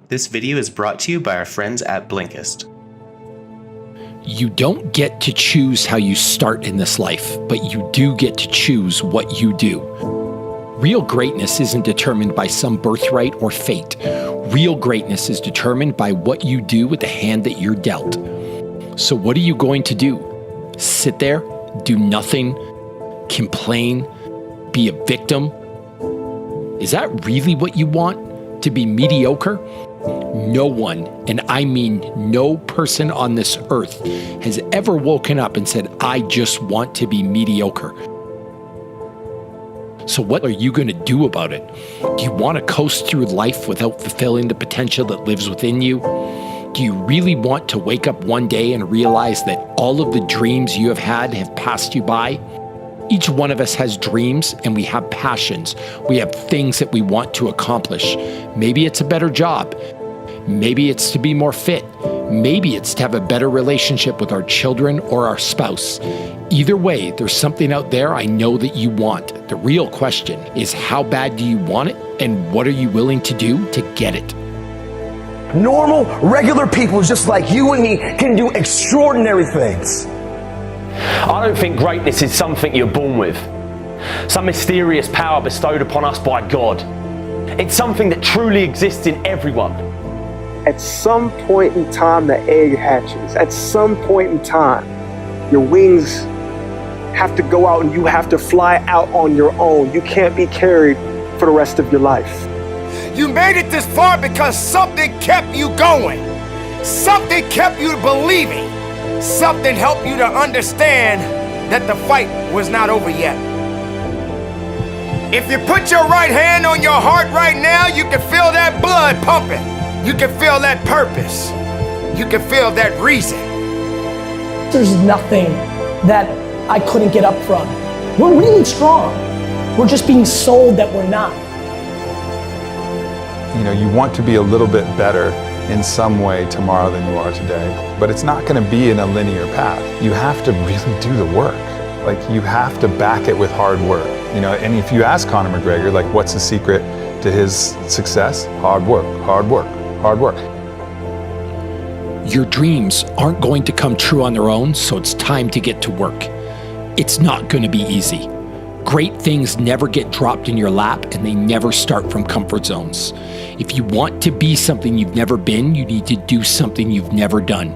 This video is brought to you by our friends at Blinkist. You don't get to choose how you start in this life, but you do get to choose what you do. Real greatness isn't determined by some birthright or fate. Real greatness is determined by what you do with the hand that you're dealt. So what are you going to do? Sit there, do nothing, complain, be a victim? Is that really what you want? To be mediocre? No one, and I mean no person on this earth, has ever woken up and said, I just want to be mediocre. So what are you going to do about it? Do you want to coast through life without fulfilling the potential that lives within you? Do you really want to wake up one day and realize that all of the dreams you have had have passed you by? Each one of us has dreams and we have passions. We have things that we want to accomplish. Maybe it's a better job. Maybe it's to be more fit. Maybe it's to have a better relationship with our children or our spouse. Either way, there's something out there I know that you want. The real question is, how bad do you want it, and what are you willing to do to get it? Normal, regular people just like you and me can do extraordinary things. I don't think greatness is something you're born with, some mysterious power bestowed upon us by God. It's something that truly exists in everyone. At some point in time, the egg hatches. At some point in time, your wings have to go out and you have to fly out on your own. You can't be carried for the rest of your life. You made it this far because something kept you going. Something kept you believing. Something helped you to understand that the fight was not over yet. If you put your right hand on your heart right now, you can feel that blood pumping. You can feel that purpose. You can feel that reason. There's nothing that I couldn't get up from. We're really strong. We're just being sold that we're not. You know, you want to be a little bit better in some way tomorrow than you are today, but it's not going to be in a linear path. You have to really do the work. Like, you have to back it with hard work. You know, and if you ask Conor McGregor, like, what's the secret to his success? Hard work, hard work, hard work. Your dreams aren't going to come true on their own, so it's time to get to work. It's not going to be easy. Great things never get dropped in your lap, and they never start from comfort zones. If you want to be something you've never been, you need to do something you've never done.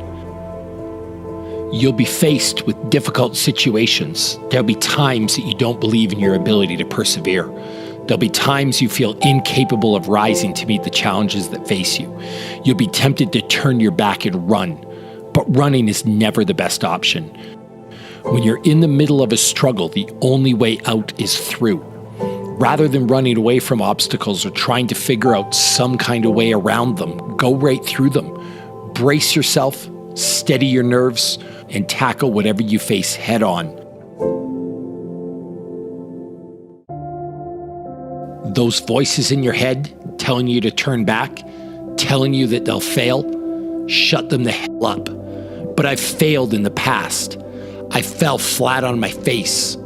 You'll be faced with difficult situations. There'll be times that you don't believe in your ability to persevere. There'll be times you feel incapable of rising to meet the challenges that face you. You'll be tempted to turn your back and run, but running is never the best option. When you're in the middle of a struggle, the only way out is through. Rather than running away from obstacles or trying to figure out some kind of way around them, go right through them. Brace yourself, steady your nerves, and tackle whatever you face head on. Those voices in your head telling you to turn back, telling you that they'll fail, shut them the hell up. But I've failed in the past. I fell flat on my face.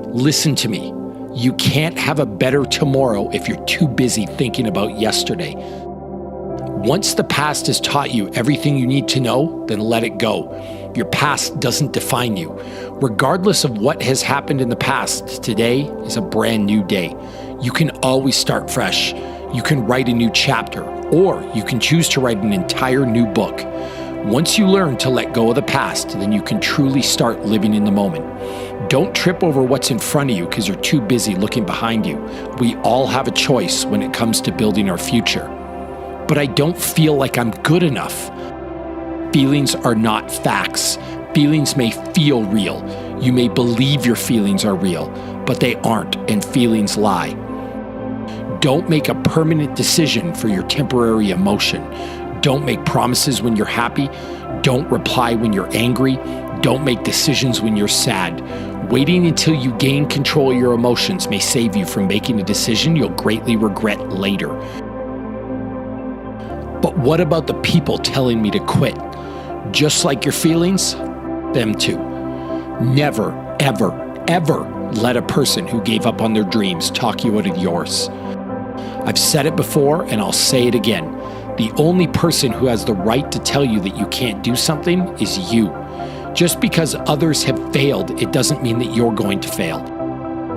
Listen to me. You can't have a better tomorrow if you're too busy thinking about yesterday. Once the past has taught you everything you need to know, then let it go. Your past doesn't define you. Regardless of what has happened in the past, today is a brand new day. You can always start fresh. You can write a new chapter, or you can choose to write an entire new book. Once you learn to let go of the past, then you can truly start living in the moment. Don't trip over what's in front of you because you're too busy looking behind you. We all have a choice when it comes to building our future. But I don't feel like I'm good enough. Feelings are not facts. Feelings may feel real. You may believe your feelings are real, but they aren't, and feelings lie. Don't make a permanent decision for your temporary emotion. Don't make promises when you're happy. Don't reply when you're angry. Don't make decisions when you're sad. Waiting until you gain control of your emotions may save you from making a decision you'll greatly regret later. But what about the people telling me to quit? Just like your feelings, them too. Never, ever, ever let a person who gave up on their dreams talk you out of yours. I've said it before and I'll say it again. The only person who has the right to tell you that you can't do something is you. Just because others have failed, it doesn't mean that you're going to fail.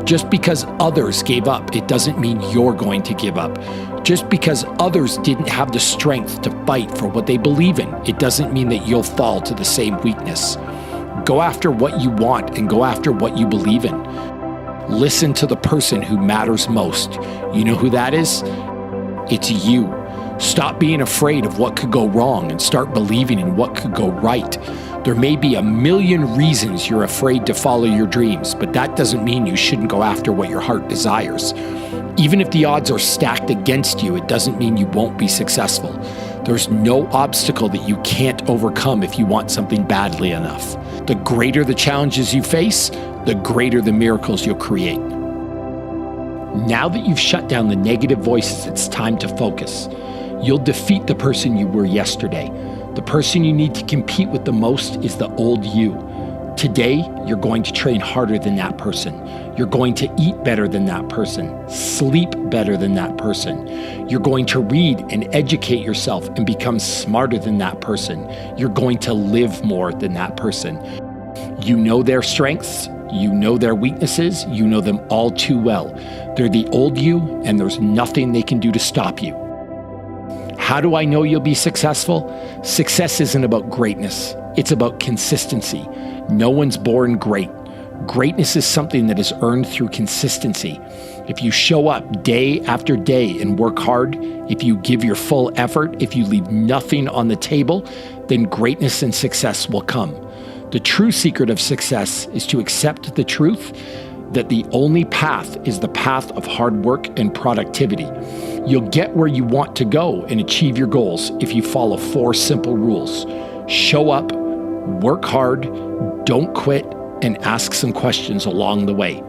Just because others gave up, it doesn't mean you're going to give up. Just because others didn't have the strength to fight for what they believe in, it doesn't mean that you'll fall to the same weakness. Go after what you want and go after what you believe in. Listen to the person who matters most. You know who that is? It's you. Stop being afraid of what could go wrong and start believing in what could go right. There may be a million reasons you're afraid to follow your dreams, but that doesn't mean you shouldn't go after what your heart desires. Even if the odds are stacked against you, it doesn't mean you won't be successful. There's no obstacle that you can't overcome if you want something badly enough. The greater the challenges you face, the greater the miracles you'll create. Now that you've shut down the negative voices, it's time to focus. You'll defeat the person you were yesterday. The person you need to compete with the most is the old you. Today, you're going to train harder than that person. You're going to eat better than that person, sleep better than that person. You're going to read and educate yourself and become smarter than that person. You're going to live more than that person. You know their strengths, you know their weaknesses, you know them all too well. They're the old you, and there's nothing they can do to stop you. How do I know you'll be successful? Success isn't about greatness. It's about consistency. No one's born great. Greatness is something that is earned through consistency. If you show up day after day and work hard, if you give your full effort, if you leave nothing on the table, then greatness and success will come. The true secret of success is to accept the truth that the only path is the path of hard work and productivity. You'll get where you want to go and achieve your goals if you follow 4 simple rules. Show up, work hard, don't quit, and ask some questions along the way.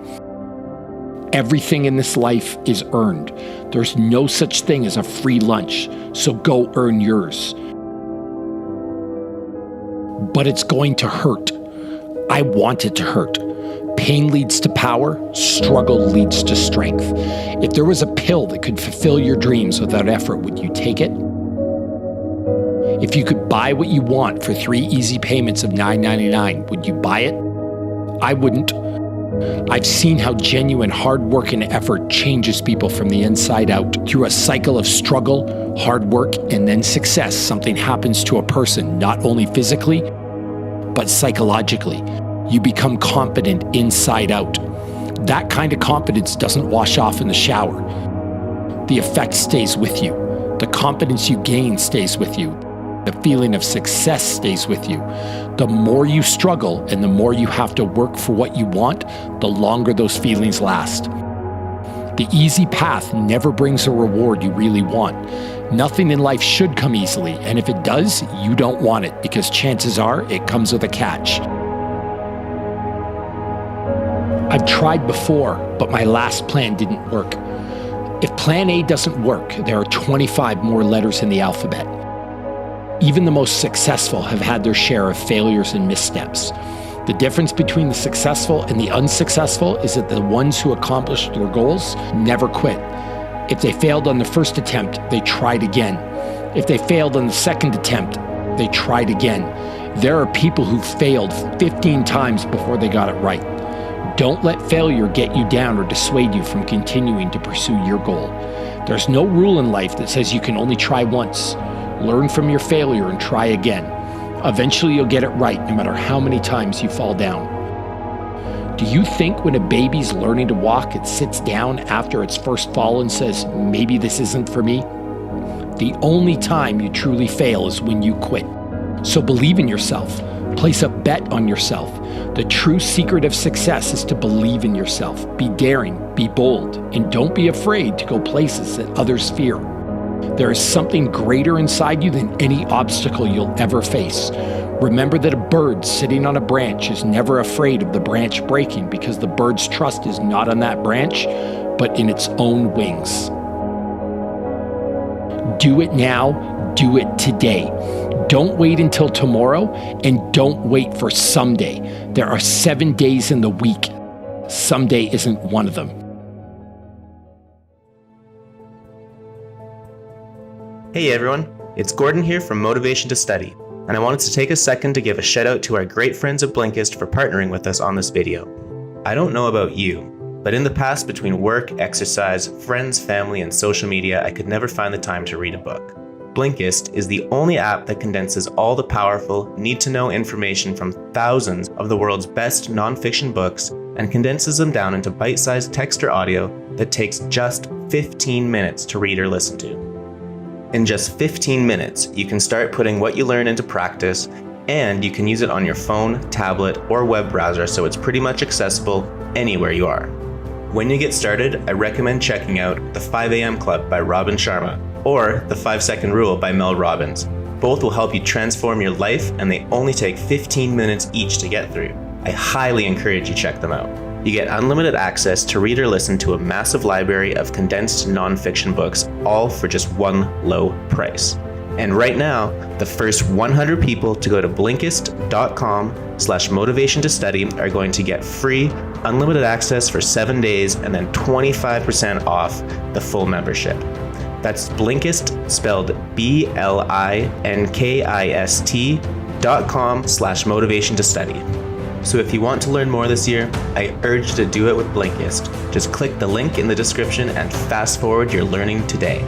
Everything in this life is earned. There's no such thing as a free lunch, so go earn yours. But it's going to hurt. I want it to hurt. Pain leads to power, struggle leads to strength. If there was a pill that could fulfill your dreams without effort, would you take it? If you could buy what you want for 3 easy payments of $9.99, would you buy it? I wouldn't. I've seen how genuine hard work and effort changes people from the inside out. Through a cycle of struggle, hard work, and then success, something happens to a person, not only physically, but psychologically. You become confident inside out. That kind of confidence doesn't wash off in the shower. The effect stays with you. The confidence you gain stays with you. The feeling of success stays with you. The more you struggle and the more you have to work for what you want, the longer those feelings last. The easy path never brings a reward you really want. Nothing in life should come easily, and if it does, you don't want it because chances are it comes with a catch. I've tried before, but my last plan didn't work. If plan A doesn't work, there are 25 more letters in the alphabet. Even the most successful have had their share of failures and missteps. The difference between the successful and the unsuccessful is that the ones who accomplished their goals never quit. If they failed on the first attempt, they tried again. If they failed on the second attempt, they tried again. There are people who failed 15 times before they got it right. Don't let failure get you down or dissuade you from continuing to pursue your goal. There's no rule in life that says you can only try once. Learn from your failure and try again. Eventually you'll get it right no matter how many times you fall down. Do you think when a baby's learning to walk, it sits down after its first fall and says, maybe this isn't for me? The only time you truly fail is when you quit. So believe in yourself. Place a bet on yourself. The true secret of success is to believe in yourself. Be daring, be bold, and don't be afraid to go places that others fear. There is something greater inside you than any obstacle you'll ever face. Remember that a bird sitting on a branch is never afraid of the branch breaking because the bird's trust is not on that branch, but in its own wings. Do it now, do it today. Don't wait until tomorrow, and don't wait for someday. There are 7 days in the week. Someday isn't one of them. Hey everyone, It's Gordon here from Motivation to Study, and I wanted to take a second to give a shout out to our great friends at Blinkist for partnering with us on this video. I don't know about you, but in the past, between work, exercise, friends, family, and social media, I could never find the time to read a book. Blinkist is the only app that condenses all the powerful, need-to-know information from thousands of the world's best nonfiction books and condenses them down into bite-sized text or audio that takes just 15 minutes to read or listen to. In just 15 minutes, you can start putting what you learn into practice, and you can use it on your phone, tablet, or web browser, so it's pretty much accessible anywhere you are. When you get started, I recommend checking out The 5 a.m. Club by Robin Sharma or The 5-Second Rule by Mel Robbins. Both will help you transform your life, and they only take 15 minutes each to get through. I highly encourage you check them out. You get unlimited access to read or listen to a massive library of condensed nonfiction books, all for just one low price. And right now, the first 100 people to go to Blinkist.com/motivation to study are going to get free, unlimited access for 7 days and then 25% off the full membership. That's Blinkist, spelled BLINKIST.com/motivation to study. So if you want to learn more this year, I urge you to do it with Blinkist. Just click the link in the description and fast forward your learning today.